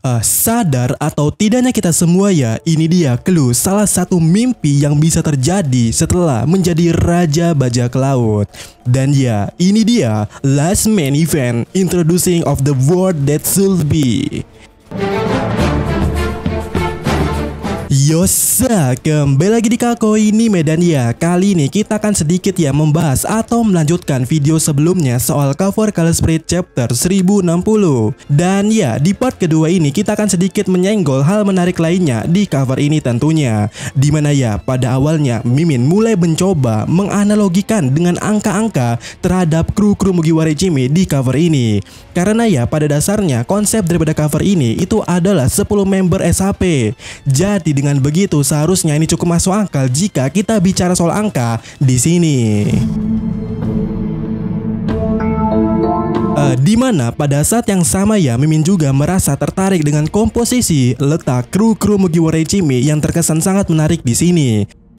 Sadar atau tidaknya kita semua ya, ini dia clue salah satu mimpi yang bisa terjadi setelah menjadi raja bajak laut. Dan ya, ini dia last main event introducing of the world that should be. Yosa, kembali lagi di Kako ini Medan ya. Kali ini kita akan sedikit ya membahas atau melanjutkan video sebelumnya soal cover Color Spread chapter 1060. Dan ya, di part kedua ini kita akan sedikit menyenggol hal menarik lainnya di cover ini tentunya. Dimana ya, pada awalnya Mimin mulai mencoba menganalogikan dengan angka-angka terhadap kru-kru Mugiwara Ichimi di cover ini. Karena ya, pada dasarnya konsep daripada cover ini itu adalah 10 member SHP. Jadi dengan begitu seharusnya ini cukup masuk akal jika kita bicara soal angka di sini. Dimana pada saat yang sama ya, Mimin juga merasa tertarik dengan komposisi letak kru-kru Mugiwara Ichimi yang terkesan sangat menarik di sini.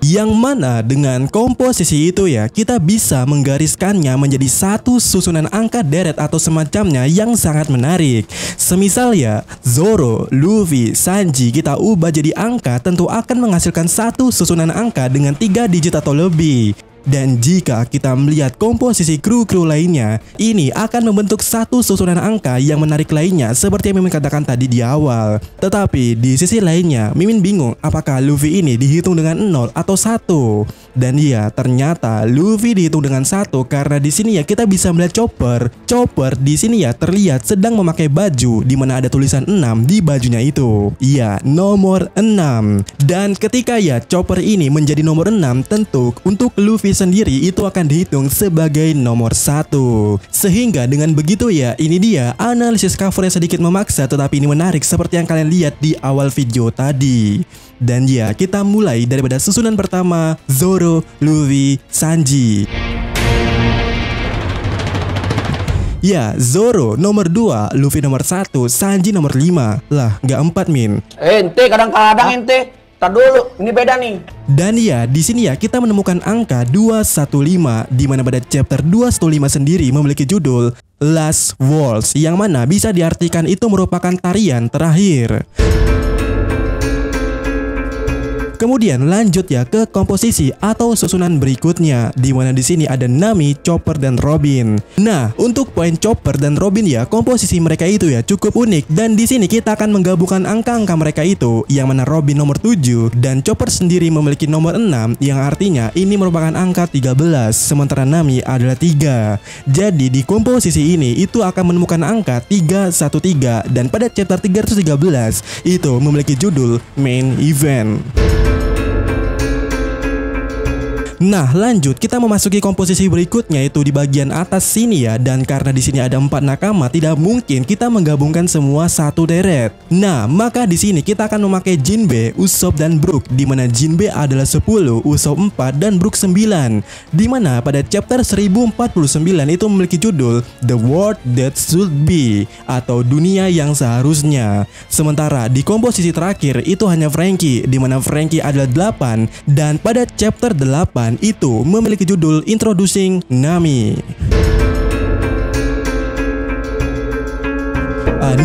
Yang mana dengan komposisi itu ya, kita bisa menggariskannya menjadi satu susunan angka deret atau semacamnya yang sangat menarik. Semisal ya, Zoro, Luffy, Sanji kita ubah jadi angka, tentu akan menghasilkan satu susunan angka dengan 3 digit atau lebih. Dan jika kita melihat komposisi kru-kru lainnya, ini akan membentuk satu susunan angka yang menarik lainnya seperti yang Mimin katakan tadi di awal. Tetapi di sisi lainnya, Mimin bingung apakah Luffy ini dihitung dengan 0 atau 1. Dan iya, ternyata Luffy dihitung dengan 1 karena di sini ya kita bisa melihat Chopper. Chopper di sini ya terlihat sedang memakai baju di mana ada tulisan 6 di bajunya itu. Iya, nomor 6. Dan ketika ya Chopper ini menjadi nomor 6, tentu untuk Luffy sendiri itu akan dihitung sebagai nomor 1. Sehingga dengan begitu ya, ini dia analisis cover yang sedikit memaksa tetapi ini menarik seperti yang kalian lihat di awal video tadi. Dan ya, kita mulai daripada susunan pertama, Zoro, Luffy, Sanji. Ya, Zoro nomor 2, Luffy nomor 1, Sanji nomor 5. Lah, nggak 4 Min. Ente kadang-kadang ente. Tar dulu, ini beda nih. Dan ya, di sini ya kita menemukan angka 215 di mana pada chapter 215 sendiri memiliki judul Last Waltz yang mana bisa diartikan itu merupakan tarian terakhir. Kemudian lanjut ya ke komposisi atau susunan berikutnya, di mana di sini ada Nami, Chopper dan Robin. Nah, untuk poin Chopper dan Robin ya, komposisi mereka itu ya cukup unik dan di sini kita akan menggabungkan angka-angka mereka itu, yang mana Robin nomor 7 dan Chopper sendiri memiliki nomor 6 yang artinya ini merupakan angka 13 sementara Nami adalah 3. Jadi di komposisi ini itu akan menemukan angka 313 dan pada chapter 313 itu memiliki judul Main Event. Nah, lanjut kita memasuki komposisi berikutnya itu di bagian atas sini ya, dan karena di sini ada 4 nakama, tidak mungkin kita menggabungkan semua satu deret. Nah, maka di sini kita akan memakai Jinbe, Usopp dan Brook, di mana Jinbe adalah 10, Usopp 4 dan Brook 9. Di mana pada chapter 1049 itu memiliki judul The World That Should Be atau dunia yang seharusnya. Sementara di komposisi terakhir itu hanya Franky, di mana Franky adalah 8 dan pada chapter 8 itu memiliki judul Introducing Nami.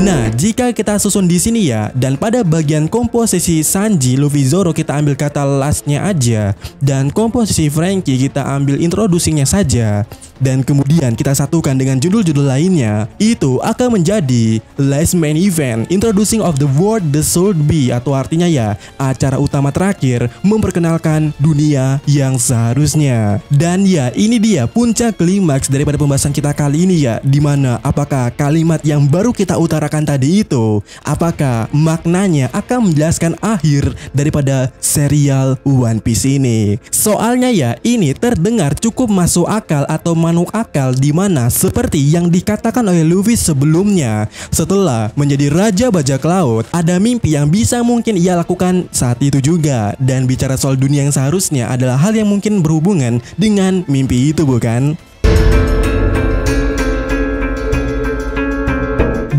Nah, jika kita susun di sini ya, dan pada bagian komposisi Sanji, Luffy, Zoro kita ambil kata lastnya aja, dan komposisi Franky kita ambil introducingnya saja, dan kemudian kita satukan dengan judul-judul lainnya, itu akan menjadi Last Main Event Introducing of the World That Should Be, atau artinya ya acara utama terakhir memperkenalkan dunia yang seharusnya. Dan ya, ini dia puncak klimaks daripada pembahasan kita kali ini ya, dimana apakah kalimat yang baru kita utarakan tadi itu, apakah maknanya akan menjelaskan akhir daripada serial One Piece ini. Soalnya ya, ini terdengar cukup masuk akal atau manuk akal, dimana seperti yang dikatakan oleh Luffy sebelumnya, setelah menjadi raja bajak laut, ada mimpi yang bisa mungkin ia lakukan saat itu juga. Dan bicara soal dunia yang seharusnya adalah hal yang mungkin berhubungan dengan mimpi itu, bukan?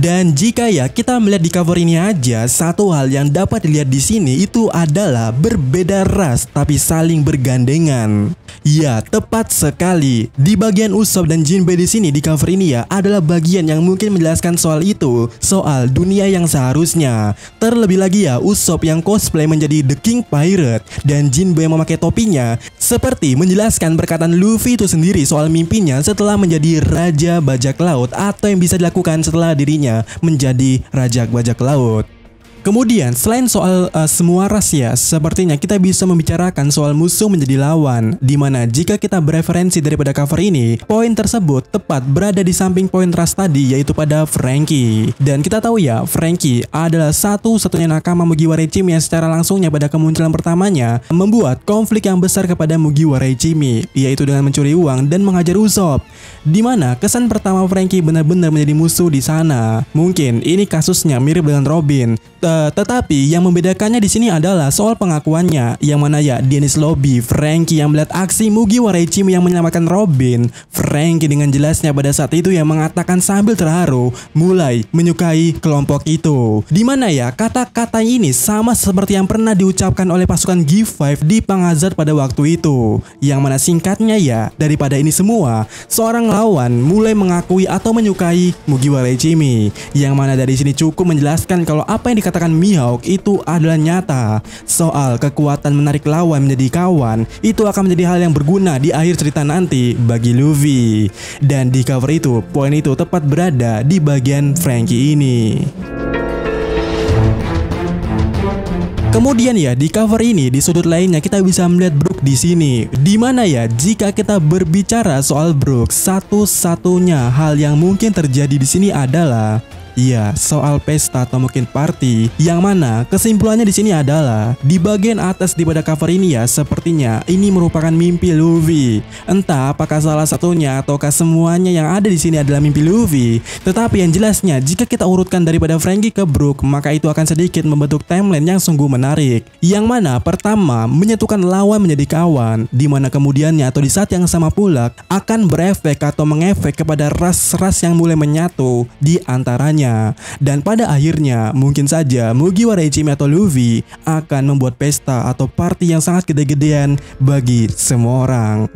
Dan jika ya kita melihat di cover ini aja, satu hal yang dapat dilihat di sini itu adalah berbeda ras tapi saling bergandengan. Ya, tepat sekali. Di bagian Usopp dan Jinbei di sini di cover ini ya adalah bagian yang mungkin menjelaskan soal itu, soal dunia yang seharusnya. Terlebih lagi ya, Usopp yang cosplay menjadi The King Pirate dan Jinbei yang memakai topinya seperti menjelaskan perkataan Luffy itu sendiri soal mimpinya setelah menjadi Raja Bajak Laut atau yang bisa dilakukan setelah dirinya menjadi Raja Bajak Laut. Kemudian selain soal semua ras ya, sepertinya kita bisa membicarakan soal musuh menjadi lawan, dimana jika kita bereferensi daripada cover ini, poin tersebut tepat berada di samping poin ras tadi, yaitu pada Franky. Dan kita tahu ya, Franky adalah satu-satunya nakama Mugiwara Ichimi yang secara langsungnya pada kemunculan pertamanya membuat konflik yang besar kepada Mugiwara Ichimi, yaitu dengan mencuri uang dan menghajar Usopp. Dimana kesan pertama Franky benar-benar menjadi musuh di sana. Mungkin ini kasusnya mirip dengan Robin. Tetapi yang membedakannya di sini adalah soal pengakuannya, yang mana ya Dennis Lobby, Franky yang melihat aksi Mugiwara Ichimi yang menyelamatkan Robin. Franky dengan jelasnya pada saat itu yang mengatakan sambil terharu mulai menyukai kelompok itu. Dimana ya kata-kata ini sama seperti yang pernah diucapkan oleh pasukan G5 di Pangazard pada waktu itu. Yang mana singkatnya ya, daripada ini semua, seorang lawan mulai mengakui atau menyukai Mugiwara Ichimi. Yang mana dari sini cukup menjelaskan kalau apa yang dikatakan Mihawk itu adalah nyata. Soal kekuatan menarik lawan menjadi kawan itu akan menjadi hal yang berguna di akhir cerita nanti bagi Luffy. Dan di cover itu, poin itu tepat berada di bagian Franky ini. Kemudian ya di cover ini di sudut lainnya kita bisa melihat Brook di sini. Dimana ya jika kita berbicara soal Brook, satu-satunya hal yang mungkin terjadi di sini adalah iya, soal pesta atau mungkin party, yang mana kesimpulannya di sini adalah di bagian atas di pada cover ini ya sepertinya ini merupakan mimpi Luffy. Entah apakah salah satunya ataukah semuanya yang ada di sini adalah mimpi Luffy. Tetapi yang jelasnya jika kita urutkan daripada Franky ke Brook, maka itu akan sedikit membentuk timeline yang sungguh menarik. Yang mana pertama menyatukan lawan menjadi kawan, dimana kemudiannya atau di saat yang sama pula akan berefek atau mengefek kepada ras-ras yang mulai menyatu di antaranya. Dan pada akhirnya mungkin saja Mugiwara Ichimi atau Luffy akan membuat pesta atau party yang sangat gede-gedean bagi semua orang.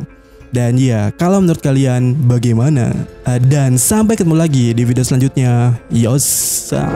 Dan ya, kalau menurut kalian bagaimana? Dan sampai ketemu lagi di video selanjutnya. Yosa.